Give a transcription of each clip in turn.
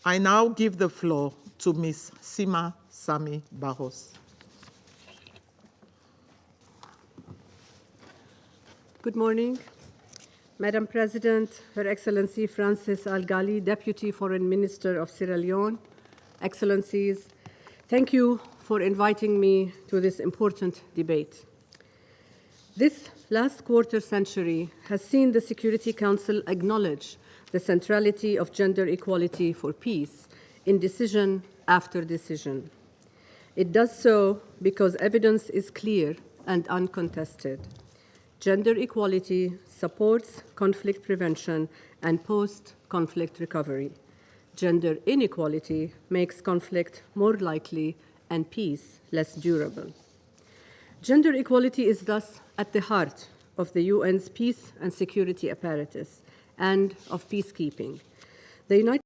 I now give the floor to Ms. Sima Sami Bahous. Good morning. Madam President, Her Excellency Francis Al-Ghali, Deputy Foreign Minister of Sierra Leone, Excellencies, thank you for inviting me to this important debate. This last quarter century has seen the Security Council acknowledge the centrality of gender equality for peace in decision after decision. It does so because evidence is clear and uncontested. Gender equality supports conflict prevention and post-conflict recovery. Gender inequality makes conflict more likely and peace less durable. Gender equality is thus at the heart of the UN's peace and security apparatus and of peacekeeping. The United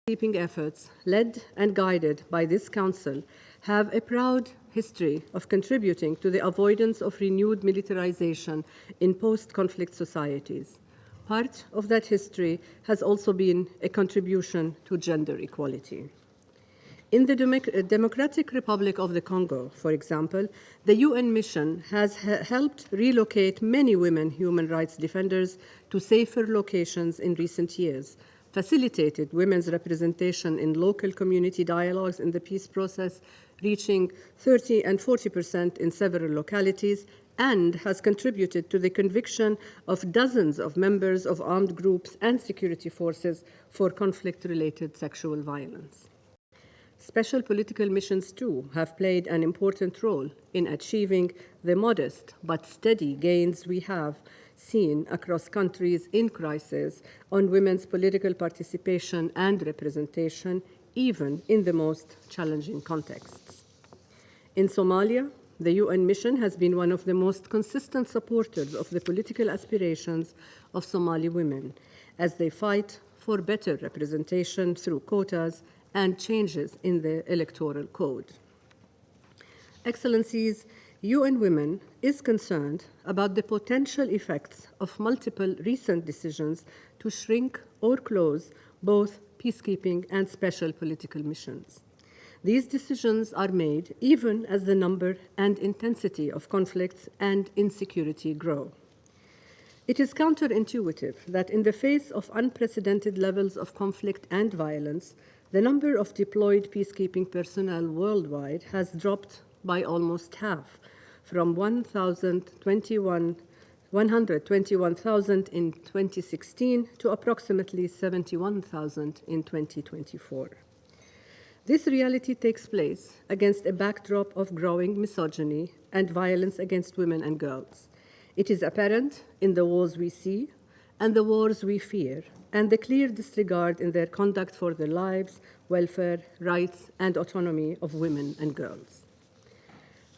Nations peacekeeping efforts, led and guided by this Council, have a proud history of contributing to the avoidance of renewed militarization in post-conflict societies. Part of that history has also been a contribution to gender equality. In the Democratic Republic of the Congo, for example, the UN mission has helped relocate many women human rights defenders to safer locations in recent years, facilitated women's representation in local community dialogues in the peace process, reaching 30% and 40% in several localities, and has contributed to the conviction of dozens of members of armed groups and security forces for conflict-related sexual violence. Special political missions, too, have played an important role in achieving the modest but steady gains we have seen across countries in crisis on women's political participation and representation, even in the most challenging contexts. In Somalia, the UN mission has been one of the most consistent supporters of the political aspirations of Somali women as they fight for better representation through quotas and changes in the electoral code. Excellencies, UN Women is concerned about the potential effects of multiple recent decisions to shrink or close both peacekeeping and special political missions. These decisions are made even as the number and intensity of conflicts and insecurity grow. It is counterintuitive that in the face of unprecedented levels of conflict and violence, the number of deployed peacekeeping personnel worldwide has dropped by almost half, from 121,000 in 2016 to approximately 71,000 in 2024. This reality takes place against a backdrop of growing misogyny and violence against women and girls. It is apparent in the wars we see and the wars we fear, and the clear disregard in their conduct for the lives, welfare, rights, and autonomy of women and girls.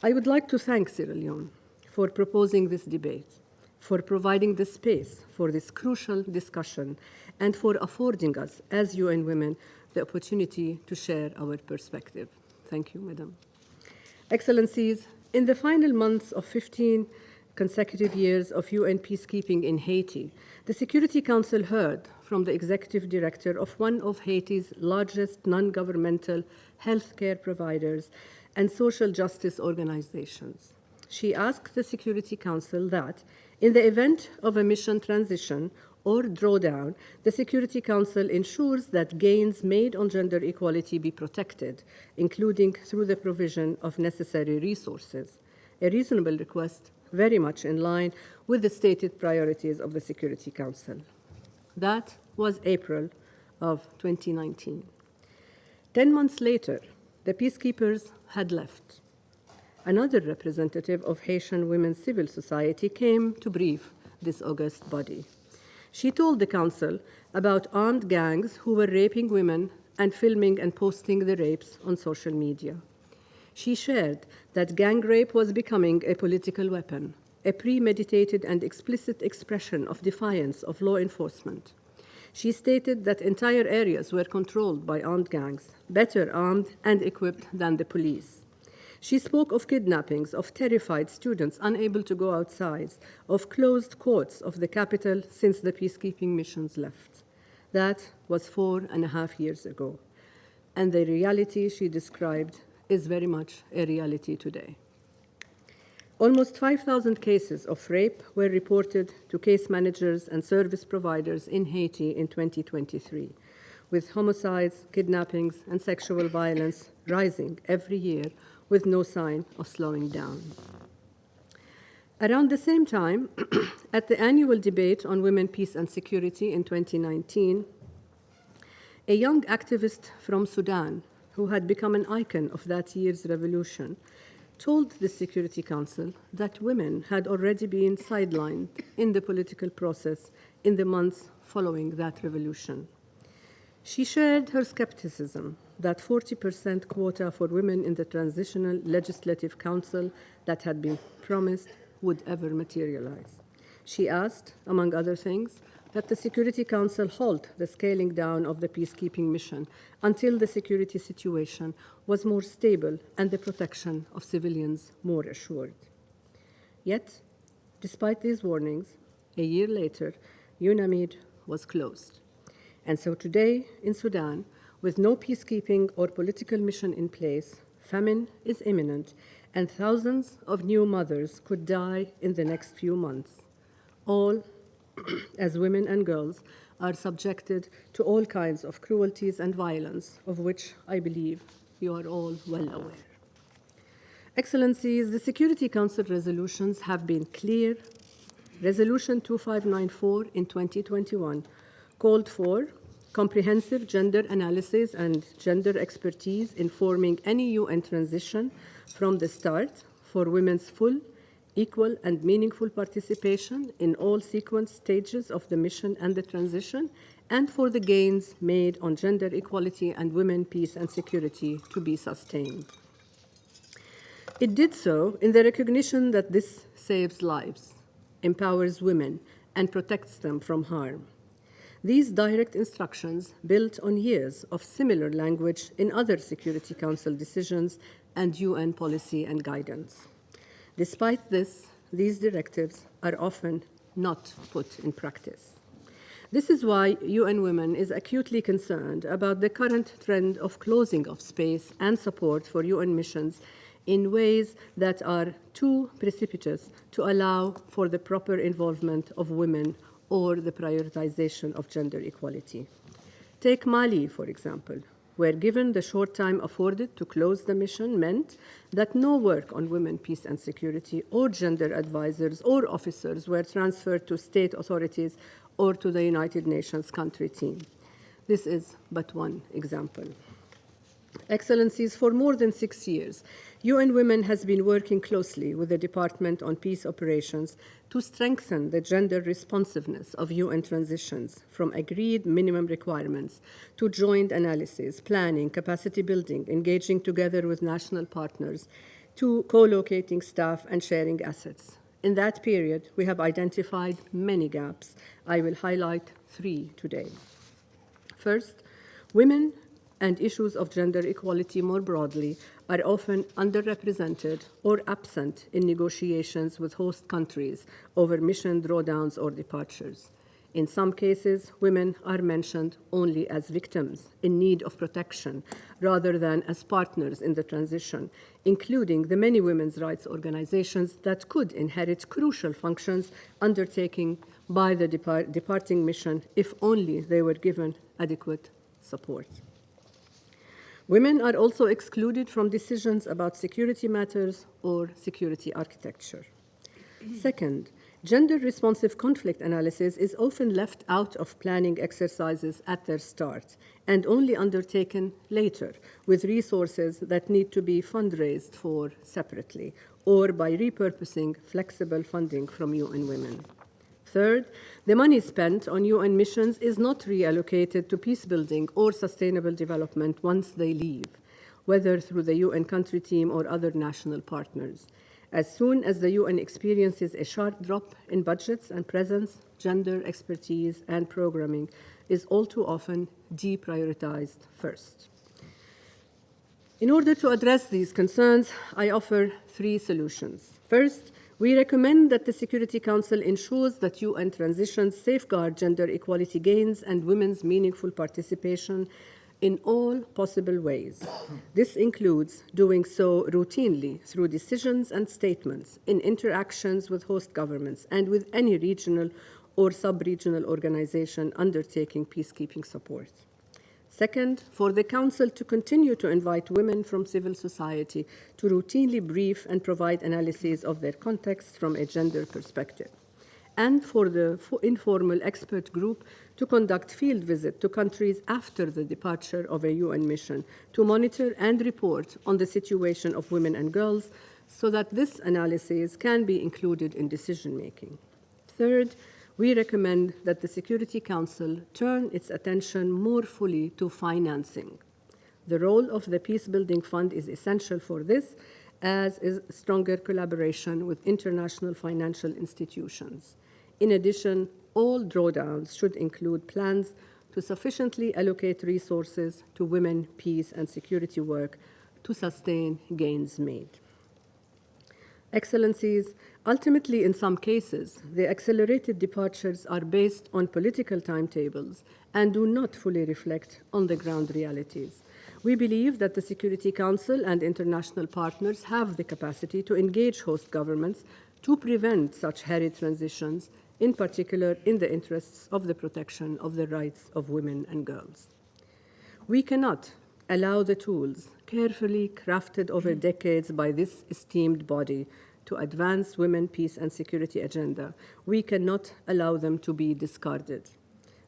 I would like to thank Sierra Leone for proposing this debate, for providing the space for this crucial discussion, and for affording us, as UN Women, the opportunity to share our perspective. Thank you, Madam. Excellencies, in the final months of 15 consecutive years of UN peacekeeping in Haiti, the Security Council heard from the executive director of one of Haiti's largest non-governmental healthcare providers and social justice organizations. She asked the Security Council that, in the event of a mission transition or drawdown, the Security Council ensures that gains made on gender equality be protected, including through the provision of necessary resources. A reasonable request, very much in line with the stated priorities of the Security Council. That was April of 2019. 10 months later, the peacekeepers had left. Another representative of Haitian women's civil society came to brief this august body. She told the Council about armed gangs who were raping women and filming and posting the rapes on social media. She shared that gang rape was becoming a political weapon, a premeditated and explicit expression of defiance of law enforcement. She stated that entire areas were controlled by armed gangs, better armed and equipped than the police. She spoke of kidnappings of terrified students unable to go outside, of closed courts of the capital since the peacekeeping missions left. That was 4.5 years ago. And the reality she described is very much a reality today. Almost 5,000 cases of rape were reported to case managers and service providers in Haiti in 2023, with homicides, kidnappings, and sexual violence rising every year with no sign of slowing down. Around the same time, at the annual debate on women, peace, and security in 2019, a young activist from Sudan, who had become an icon of that year's revolution, told the Security Council that women had already been sidelined in the political process in the months following that revolution. She shared her skepticism that 40% quota for women in the Transitional Legislative Council that had been promised would ever materialize. She asked, among other things, that the Security Council halt the scaling down of the peacekeeping mission until the security situation was more stable and the protection of civilians more assured. Yet, despite these warnings, a year later, UNAMID was closed. And so today, in Sudan, with no peacekeeping or political mission in place, famine is imminent, and thousands of new mothers could die in the next few months, all as women and girls are subjected to all kinds of cruelties and violence, of which I believe you are all well aware. Excellencies, the Security Council resolutions have been clear. Resolution 2594 in 2021 called for comprehensive gender analysis and gender expertise informing any UN transition from the start for women's full, equal, and meaningful participation in all sequence stages of the mission and the transition, and for the gains made on gender equality and women, peace, and security to be sustained. It did so in the recognition that this saves lives, empowers women, and protects them from harm. These direct instructions built on years of similar language in other Security Council decisions and UN policy and guidance. Despite this, these directives are often not put in practice. This is why UN Women is acutely concerned about the current trend of closing of space and support for UN missions in ways that are too precipitous to allow for the proper involvement of women or the prioritization of gender equality. Take Mali, for example, where given the short time afforded to close the mission meant that no work on women, peace, and security or gender advisors or officers were transferred to state authorities or to the United Nations country team. This is but one example. Excellencies, for more than 6 years, UN Women has been working closely with the Department on Peace Operations to strengthen the gender responsiveness of UN transitions, from agreed minimum requirements to joint analysis, planning, capacity building, engaging together with national partners, to co-locating staff and sharing assets. In that period, we have identified many gaps. I will highlight 3 today. First, women and issues of gender equality more broadly are often underrepresented or absent in negotiations with host countries over mission drawdowns or departures. In some cases, women are mentioned only as victims in need of protection rather than as partners in the transition, including the many women's rights organizations that could inherit crucial functions undertaken by the departing mission if only they were given adequate support. Women are also excluded from decisions about security matters or security architecture. Second, gender-responsive conflict analysis is often left out of planning exercises at their start and only undertaken later with resources that need to be fundraised for separately or by repurposing flexible funding from UN Women. Third, the money spent on UN missions is not reallocated to peace building or sustainable development once they leave, whether through the UN country team or other national partners. As soon as the UN experiences a sharp drop in budgets and presence, gender expertise and programming is all too often deprioritized first. In order to address these concerns, I offer 3 solutions. First, We recommend that the Security Council ensures that UN transitions safeguard gender equality gains and women's meaningful participation in all possible ways. This includes doing so routinely through decisions and statements in interactions with host governments and with any regional or sub-regional organization undertaking peacekeeping support. Second, for the Council to continue to invite women from civil society to routinely brief and provide analyses of their contexts from a gender perspective. And for the informal expert group to conduct field visits to countries after the departure of a UN mission to monitor and report on the situation of women and girls so that this analysis can be included in decision-making. Third, we recommend that the Security Council turn its attention more fully to financing. The role of the Peacebuilding Fund is essential for this, as is stronger collaboration with international financial institutions. In addition, all drawdowns should include plans to sufficiently allocate resources to women, peace, and security work to sustain gains made. Excellencies, ultimately, in some cases, the accelerated departures are based on political timetables and do not fully reflect on-the-ground realities. We believe that the Security Council and international partners have the capacity to engage host governments to prevent such hurried transitions, in particular in the interests of the protection of the rights of women and girls. We cannot allow the tools carefully crafted over decades by this esteemed body to advance women, peace, and security agenda. We cannot allow them to be discarded.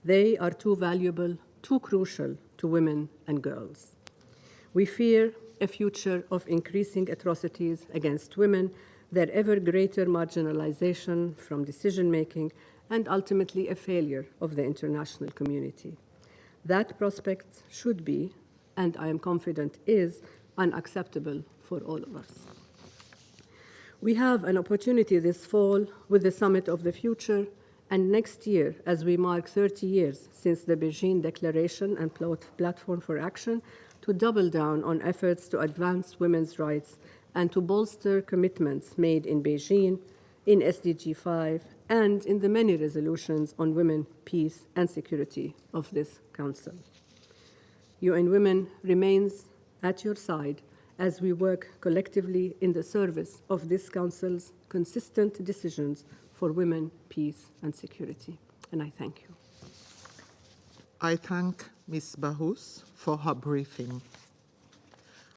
They are too valuable, too crucial to women and girls. We fear a future of increasing atrocities against women, their ever greater marginalization from decision-making, and ultimately a failure of the international community. That prospect should be, and I am confident is, unacceptable for all of us. We have an opportunity this fall with the Summit of the Future, and next year, as we mark 30 years since the Beijing Declaration and Platform for Action, to double down on efforts to advance women's rights and to bolster commitments made in Beijing, in SDG 5, and in the many resolutions on women, peace, and security of this Council. UN Women remains at your side as we work collectively in the service of this Council's consistent decisions for women, peace, and security. And I thank you. I thank Ms. Bahous for her briefing.